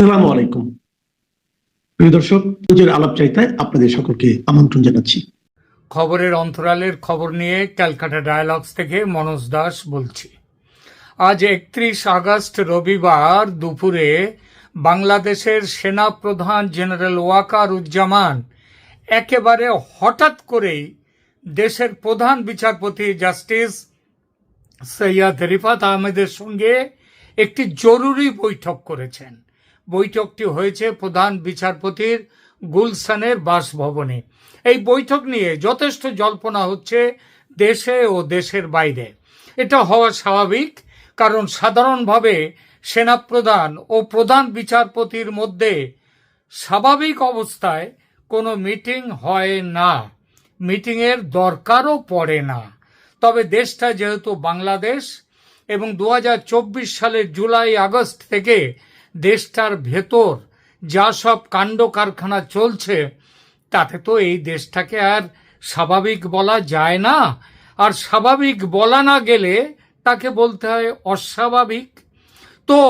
আসসালামু আলাইকুম প্রিয় দর্শক, নিজের আলাপচারিতায় আপনাদের সকলকে আমন্ত্রণ জানাচ্ছি। খবরের অন্তরালের খবর নিয়ে ক্যালকাটা ডায়ালগস থেকে মনোজ দাস বলছি। আজ 31 আগস্ট রবিবার দুপুরে বাংলাদেশের সেনা প্রধান জেনারেল ওয়াকারুজ্জামান একেবারে হঠাৎ করেই দেশের প্রধান বিচারপতি জাস্টিস সৈয়দ রিফাত আহমেদের সঙ্গে একটি জরুরি বৈঠক করেছেন। বৈঠকটি হয়েছে প্রধান বিচারপতির গুলশানের বাসভবনে। এই বৈঠক নিয়ে যথেষ্ট জল্পনা হচ্ছে দেশে ও দেশের বাইরে। এটা হওয়া স্বাভাবিক, কারণ সাধারণভাবে সেনাপ্রধান ও প্রধান বিচারপতির মধ্যে স্বাভাবিক অবস্থায় কোনো মিটিং হয় না, মিটিংয়ের দরকারও পড়ে না। তবে দেশটা যেহেতু বাংলাদেশ এবং 2024 সালের জুলাই আগস্ট থেকে দেশটার ভেতর যা সব কাণ্ড কারখানা চলছে, তাতে তো এই দেশটাকে আর স্বাভাবিক বলা যায় না। আর স্বাভাবিক বলা না গেলে তাকে বলতে হয় অস্বাভাবিক। তো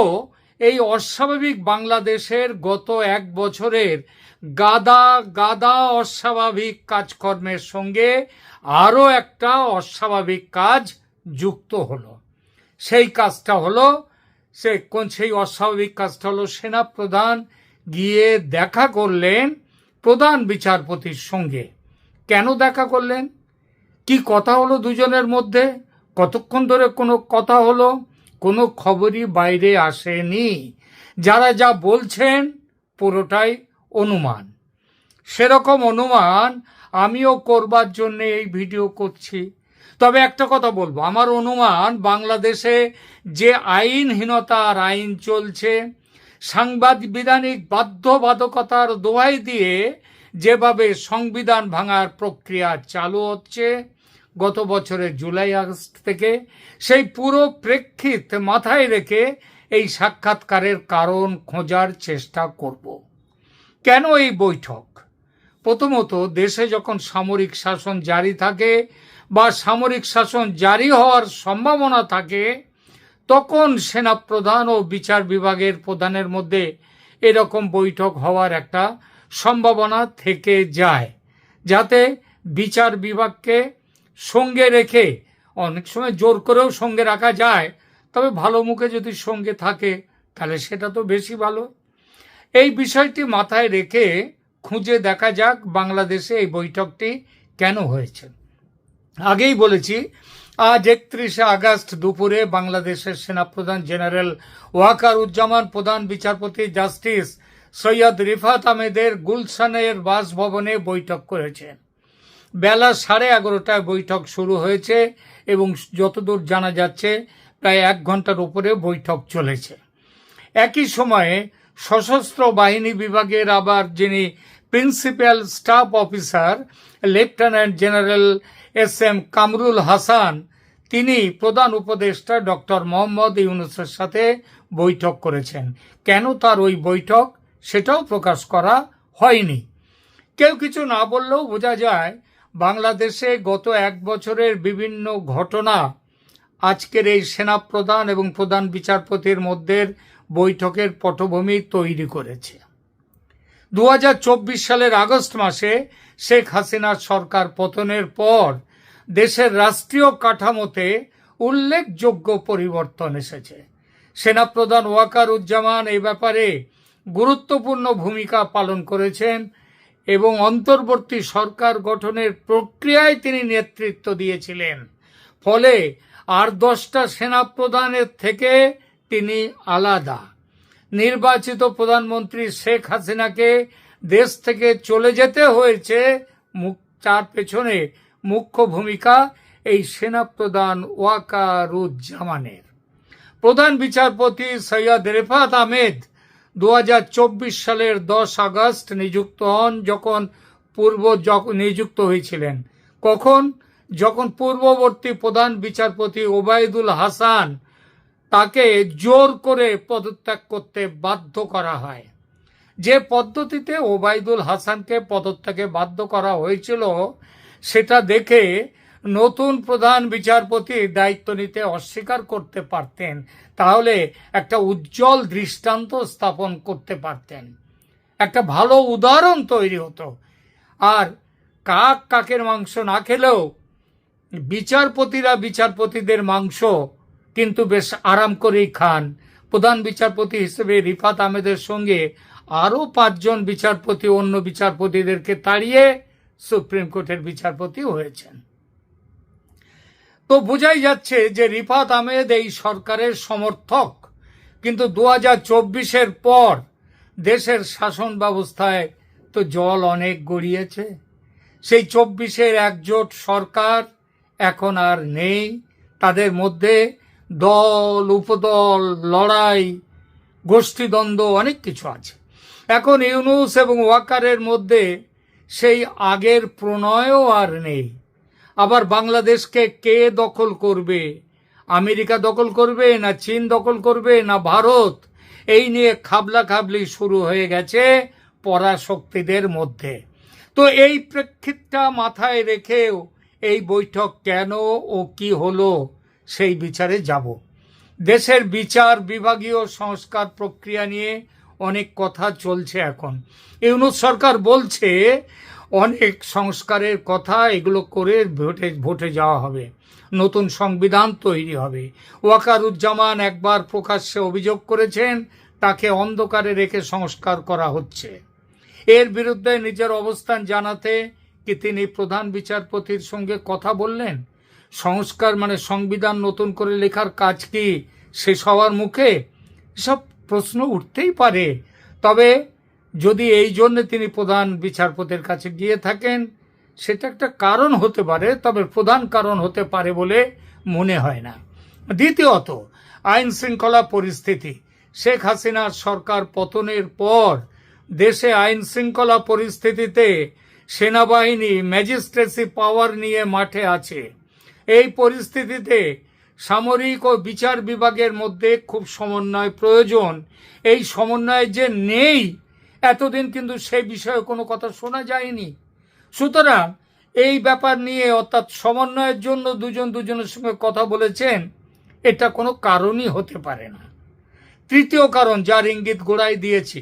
এই অস্বাভাবিক বাংলাদেশের গত এক বছরের গাদা গাদা অস্বাভাবিক কাজকর্মের সঙ্গে আরও একটা অস্বাভাবিক কাজ যুক্ত হলো। সেই কাজটা হলো সেই অস্বাভাবিক কাজটা হলো সেনাপ্রধান গিয়ে দেখা করলেন প্রধান বিচারপতির সঙ্গে। কেন দেখা করলেন? কি কথা হলো দুজনের মধ্যে? কতক্ষণ ধরে কোনো কথা হলো? কোনো খবরই বাইরে আসেনি। যারা যা বলছেন পুরোটাই অনুমান। সেরকম অনুমান আমিও করবার জন্য এই ভিডিও করছি। তবে একটা কথা বলবো, আমার অনুমান বাংলাদেশে যে আইনহীনতার আইন চলছে, সাংবিধানিক বাধ্যবাধকতার দোহাই দিয়ে যেভাবে সংবিধান ভাঙার প্রক্রিয়া চালু হচ্ছে গত বছরের জুলাই আগস্ট থেকে, সেই পুরো প্রেক্ষিত মাথায় রেখে এই সাক্ষাৎকারের কারণ খোঁজার চেষ্টা করব। কেন এই বৈঠক? প্রথমত, দেশে যখন সামরিক শাসন জারি থাকে বা সামরিক শাসন জারি হওয়ার সম্ভাবনা থাকে, তখন সেনাপ্রধান ও বিচার বিভাগের প্রধানের মধ্যে এরকম বৈঠক হওয়ার একটা সম্ভাবনা থেকে যায়, যাতে বিচার বিভাগকে সঙ্গে রেখে, অনেক সময় জোর করেও সঙ্গে রাখা যায়, তবে ভালো মুখে যদি সঙ্গে থাকে তাহলে সেটা তো বেশি ভালো। এই বিষয়টি মাথায় রেখে খুঁজে দেখা যাক বাংলাদেশে এই বৈঠকটি কেন হয়েছে। আগেই বলেছি, আজ 31 আগস্ট দুপুরে বাংলাদেশের সেনাপ্রধান জেনারেল ওয়াকারুজ্জামান প্রধান বিচারপতি জাস্টিস সৈয়দ রিফাত আহমেদের গুলশানের বাসভবনে বৈঠক করেছেন। বেলা 11:30টায় বৈঠক শুরু হয়েছে এবং যতদূর জানা যাচ্ছে প্রায় 1 ঘন্টার উপরে বৈঠক চলেছে। একই সময়ে সশস্ত্র বাহিনী বিভাগের আবার যিনি principal staff officer lieutenant general SM Kamrul Hasan, তিনি প্রধান উপদেষ্টা ডক্টর মোহাম্মদ ইউনূসের সাথে বৈঠক করেছেন। কেন তার ওই বৈঠক সেটাও প্রকাশ করা হয়নি। কেউ কিছু না বললেও বোঝা যায় বাংলাদেশে গত 1 বছরের বিভিন্ন ঘটনা আজকের এই সেনাপ্রধান এবং প্রধান বিচারপতির মধ্যে বৈঠকের পটভূমি তৈরি করেছে। 2024 সালের আগস্ট মাসে শেখ হাসিনার সরকার পতনের পর দেশের রাষ্ট্রীয় কাঠামোতে উল্লেখযোগ্য পরিবর্তন এসেছে। সেনাপ্রধান ওয়াকারুজ্জামান এই ব্যাপারে গুরুত্বপূর্ণ ভূমিকা পালন করেছেন এবং অন্তর্বর্তী সরকার গঠনের প্রক্রিয়ায় তিনি নেতৃত্ব দিয়েছিলেন। ফলে আর 10টা সেনাপ্রধানের থেকে তিনি আলাদা। নির্বাচিত প্রধানমন্ত্রী শেখ হাসিনাকে দেশ থেকে চলে যেতে হয়েছে, তার পেছনে মুখ্য ভূমিকা এই সেনাপ্রধান ওয়াকারুজ্জামানের। প্রধান বিচারপতি সৈয়দ রিফাত আহমেদ 2024 সালের 10 আগস্ট নিযুক্ত হন। নিযুক্ত হয়েছিলেন কখন? যখন পূর্ববর্তী প্রধান বিচারপতি ওবায়দুল হাসান তাকে জোর করে পদত্যাগ করতে বাধ্য করা হয়। যে পদ্ধতিতে ওবায়দুল হাসানকে পদত্যাগে বাধ্য করা হয়েছিল সেটা দেখে নতুন প্রধান বিচারপতির দায়িত্ব নিতে অস্বীকার করতে পারতেন, তাহলে একটা উজ্জ্বল দৃষ্টান্ত স্থাপন করতে পারতেন, একটা ভালো উদাহরণ তৈরি হতো। আর কাক কাকের মাংস না খেলেও বিচারপতিরা বিচারপতিদের মাংস কিন্তু বেশ আরাম করেই খান। প্রধান বিচারপতি হিসেবে রিফাত আহমেদের সঙ্গে আরও 5 জন বিচারপতি অন্য বিচারপতিদেরকে তাড়িয়ে সুপ্রিম কোর্টের বিচারপতি হয়েছেন। তো বোঝাই যাচ্ছে যে রিফাত আহমেদ এই সরকারের সমর্থক, কিন্তু 2024-এর পর দেশের শাসন ব্যবস্থায় তো জল অনেক গড়িয়েছে। সেই 24-এর একজোট সরকার এখন আর নেই। তাদের মধ্যে দল উপদল, লড়াই, গোষ্ঠীদ্বন্দ্ব অনেক কিছু আছে। এখন ইউনূস এবং ওয়াকারের মধ্যে সেই আগের প্রণয়ও আর নেই। আবার বাংলাদেশকে কে দখল করবে, আমেরিকা দখল করবে না চীন দখল করবে না ভারত, এই নিয়ে খাবলা খাবলি শুরু হয়ে গেছে পরাশক্তিদের মধ্যে। তো এই প্রেক্ষিতটা মাথায় রেখেও এই বৈঠক কেন ও কি হলো সেই বিচারে যাব। দেশের বিচার বিভাগীয় সংস্কার প্রক্রিয়া নিয়ে অনেক কথা চলছে এখন। ইউনূস সরকার বলছে অনেক সংস্কারের কথা, এগুলো করে ভোটে যাওয়া হবে, নতুন সংবিধান তৈরি হবে। ওয়াকারুজ্জামান একবার প্রকাশ্যে অভিযোগ করেছেন তাকে অন্ধকারে রেখে সংস্কার করা হচ্ছে। এর বিরুদ্ধে নিজের অবস্থান জানাতে কি তিনি প্রধান বিচারপতির সঙ্গে কথা বললেন? সংস্কার মানে সংবিধান নতুন করে লেখার কাজ কি শেষ হওয়ার মুখে? এসব প্রশ্ন উঠতেই পারে। তবে যদি এই জন্য তিনি প্রধান বিচারপতির কাছে গিয়ে থাকেন, সেটা একটা কারণ হতে পারে, তবে প্রধান কারণ হতে পারে বলে মনে হয় না। দ্বিতীয়ত, আইন শৃঙ্খলা পরিস্থিতি। শেখ হাসিনার সরকার পতনের পর দেশে আইন শৃঙ্খলা পরিস্থিতিতে সেনাবাহিনী ম্যাজিস্ট্রেসি পাওয়ার নিয়ে মাঠে আছে। এই পরিস্থিতিতে সামরিক ও বিচার বিভাগের মধ্যে খুব সমন্বয় প্রয়োজন। এই সমন্বয় যে নেই, এতদিন কিন্তু সেই বিষয়ে কোনো কথা শোনা যায়নি। সুতরাং এই ব্যাপার নিয়ে, অর্থাৎ সমন্বয়ের জন্য দুজনের সঙ্গে কথা বলেছেন, এটা কোনো কারণই হতে পারে না। তৃতীয় কারণ, যার ইঙ্গিত গোড়ায় দিয়েছি,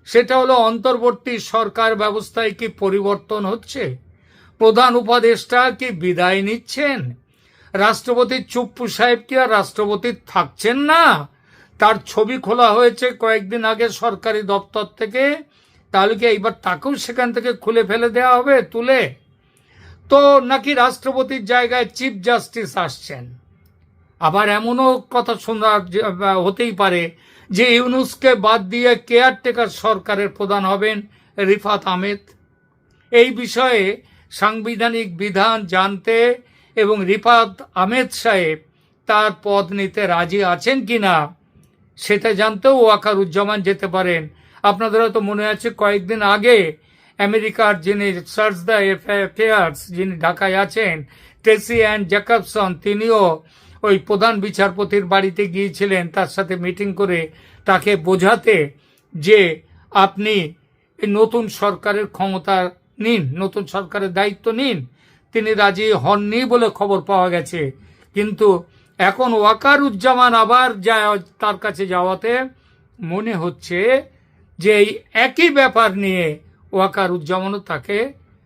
সেটা হলো অন্তর্বর্তী সরকার ব্যবস্থায় কি পরিবর্তন হচ্ছে? প্রধান উপদেষ্টা কি বিদায় নিচ্ছেন? রাষ্ট্রপতি চুপ্পু সাহেব কি আর রাষ্ট্রপতি থাকছেন না? তার ছবি খোলা হয়েছে কয়েকদিন আগে সরকারি দপ্তর থেকে, তাহলে কি এইবার তাকেও সেখান থেকে খুলে ফেলে দেওয়া হবে তুলে? তো নাকি রাষ্ট্রপতির জায়গায় চিফ জাস্টিস আসছেন? আবার এমনও কথা শোনা হতেই পারে যে ইউনূসকে বাদ দিয়ে কেয়ারটেকার সরকারের প্রধান হবেন রিফাত আহমেদ। এই বিষয়ে সাংবিধানিক বিধান জানতে এবং রিফাত আহমেদ সাহেব তার পদ নিতে রাজি আছেন কিনা সেটা জানতেও ওয়াকারুজ্জামান যেতে পারেন। আপনাদের হয়তো মনে আছে কয়েকদিন আগে আমেরিকার যিনি সার্চ দ্য অ্যাফেয়ার্স, যিনি ঢাকায় আছেন, ট্রেসি অ্যান্ড জ্যাকবসন, তিনিও ওই প্রধান বিচারপতির বাড়িতে গিয়েছিলেন তার সাথে মিটিং করে তাকে বোঝাতে যে আপনি নতুন সরকারের ক্ষমতা নিন, নতুন সরকারের দায়িত্ব নিন। তিনি রাজি হননি বলে খবর পাওয়া গেছে। কিন্তু এখন ওয়াকারুজ্জামান আবার তার কাছে যাওয়াতে মনে হচ্ছে যে এই একই ব্যাপার নিয়ে ওয়াকারুজ্জামানও তাকে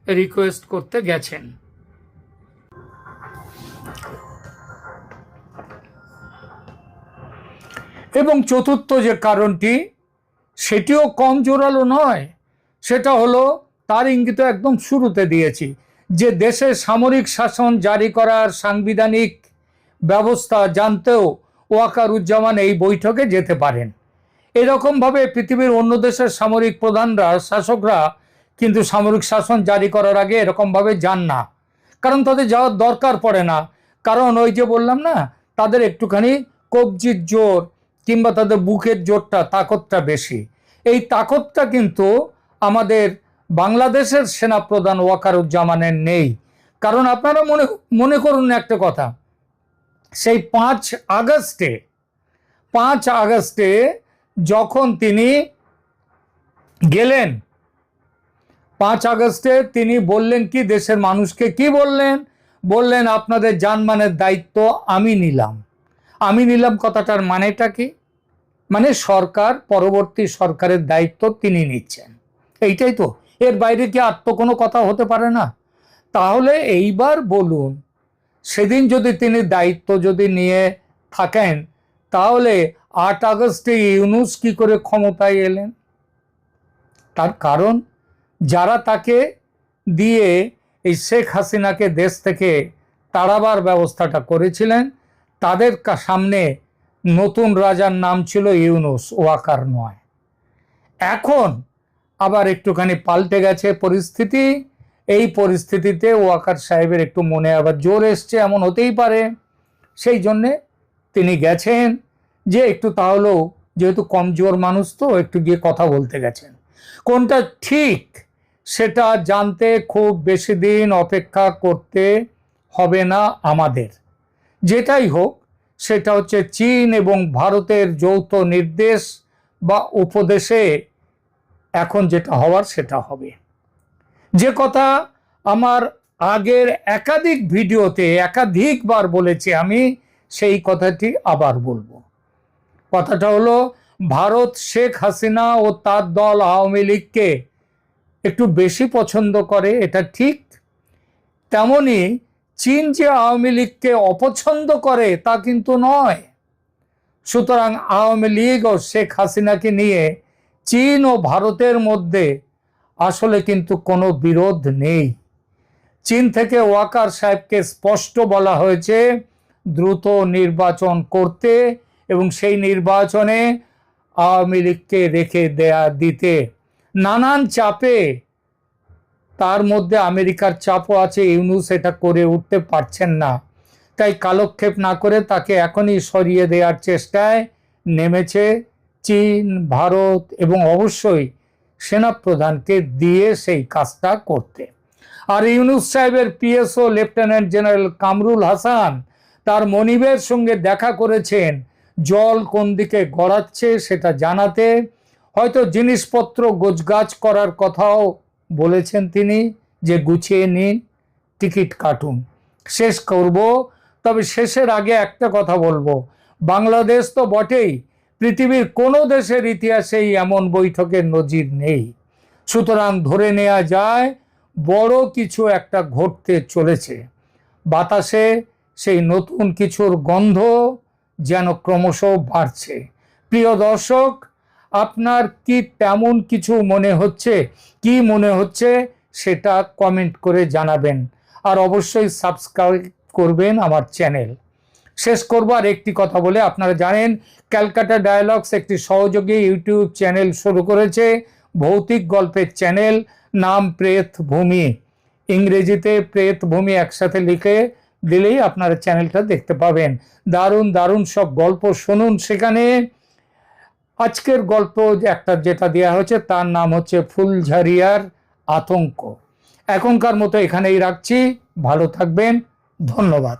রিকোয়েস্ট করতে গেছেন। এবং চতুর্থ যে কারণটি, সেটিও কম জোরালো নয়, সেটা হলো তার ইঙ্গিত একদম শুরুতে দিয়েছি, যে দেশে সামরিক শাসন জারি করার সাংবিধানিক ব্যবস্থা জানতেও ওয়াকারুজ্জামান এই বৈঠকে যেতে পারেন। এরকমভাবে পৃথিবীর অন্য দেশের সামরিক প্রধানরা, শাসকরা কিন্তু সামরিক শাসন জারি করার আগে এরকমভাবে যান না, কারণ তাদের যাওয়ার দরকার পড়ে না। কারণ ওই যে বললাম না, তাদের একটুখানি কবজির জোর কিংবা তাদের বুকের জোরটা, তাকতটা বেশি। এই তাকতটা কিন্তু আমাদের বাংলাদেশের সেনাপ্রধান ওয়াকারুজ্জামানের নেই। কারণ আপনারা মনে করুন একটা কথা, সেই 5 আগস্টে যখন তিনি গেলেন, 5 আগস্টে তিনি বললেন কি, দেশের মানুষকে কি বললেন? বললেন আপনাদের জানমানের দায়িত্ব আমি নিলাম। আমি নিলাম কথাটার মানেটা কি? মানে সরকার, পরবর্তী সরকারের দায়িত্ব তিনি নিচ্ছেন, এইটাই তো। এর বাইরে কি আর তো কোনো কথা হতে পারে না? তাহলে এইবার বলুন, সেদিন যদি তিনি দায়িত্ব যদি নিয়ে থাকেন, তাহলে 8 আগস্টে ইউনূস কি করে ক্ষমতায় এলেন? তার কারণ যারা তাকে দিয়ে এই শেখ হাসিনাকে দেশ থেকে তাড়াবার ব্যবস্থাটা করেছিলেন, তাদের সামনে নতুন রাজার নাম ছিল ইউনূস, ওয়াকার নয়। এখন আবার একটুখানি পাল্টে গেছে পরিস্থিতি। এই পরিস্থিতিতে ওয়াকার সাহেবের একটু মনে আবার জোর এসছে, এমন হতেই পারে। সেই জন্যে তিনি গেছেন যে একটু তাহলেও, যেহেতু কমজোর মানুষ তো, একটু গিয়ে কথা বলতে গেছেন। কোনটা ঠিক সেটা জানতে খুব বেশি দিন অপেক্ষা করতে হবে না আমাদের। যেটাই হোক, সেটা হচ্ছে চীন এবং ভারতের যৌথ নির্দেশ বা উপদেশে এখন যেটা হওয়ার সেটা হবে। যে কথা আমার আগের একাধিক ভিডিওতে একাধিকবার বলেছি আমি, সেই কথাটি আবার বলবো। কথাটা হলো, ভারত শেখ হাসিনা ও তার দল আওয়ামী লীগকে একটু বেশি পছন্দ করে, এটা ঠিক। তেমনি চীন যে আওয়ামী লীগকে অপছন্দ করে তা কিন্তু নয়। সুতরাং আওয়ামী লীগ ও শেখ হাসিনাকে নিয়ে চীন ও ভারতের মধ্যে আসলে কিন্তু কোনো বিরোধ নেই। চীন থেকে ওয়াকার সাহেবকে স্পষ্ট বলা হয়েছে দ্রুত নির্বাচন করতে এবং সেই নির্বাচনে আওয়ামী লীগকে রেখে দিতে। নানান চাপে, তার মধ্যে আমেরিকার চাপও আছে, ইউনূস এটা করে উঠতে পারছেন না। তাই কালক্ষেপ না করে তাকে এখনই সরিয়ে দেওয়ার চেষ্টায় নেমেছে চীন, ভারত এবং অবশ্যই সেনাপ্রধানকে দিয়ে সেই কাজটা করতে। আর ইউনূস সাহেবের PSO lieutenant general Kamrul Hasan তার মনিবের সঙ্গে দেখা করেছেন জল কোন দিকে গড়াচ্ছে সেটা জানাতে। হয়তো জিনিসপত্র গোছগাছ করার কথাও বলেছেন তিনি, যে গুছিয়ে নিন, টিকিট কাটুন, শেষ করব। তবে শেষের আগে একটা কথা বলবো, বাংলাদেশ তো বটেই, পৃথিবীর কোনো দেশের ইতিহাসেই এমন বৈঠকের নজির নেই। সুতরাং ধরে নেওয়া যায় বড় কিছু একটা ঘটতে চলেছে। বাতাসে সেই নতুন কিছুর গন্ধ যেন ক্রমশ বাড়ছে। প্রিয় দর্শক, আপনার কি তেমন কিছু মনে হচ্ছে? কি মনে হচ্ছে সেটা কমেন্ট করে জানাবেন। আর অবশ্যই সাবস্ক্রাইব করবেন আমার চ্যানেল। শেষ করব আর একটি কথা বলে, আপনারা জানেন ক্যালকাটা ডায়ালগস একটি সহযোগী ইউটিউব চ্যানেল শুরু করেছে, ভৌতিক গল্পের চ্যানেল, নাম প্রেতভূমি। ইংরেজিতে প্রেতভূমি একসাথে লিখে দিলেই আপনারা চ্যানেলটা দেখতে পাবেন। দারুণ দারুণ সব গল্প শুনুন সেখানে। আজকের গল্প একটা যেটা দেওয়া হয়েছে তার নাম হচ্ছে ফুলঝারিয়ার আতঙ্ক। এখনকার মতো এখানেই রাখছি, ভালো থাকবেন, ধন্যবাদ।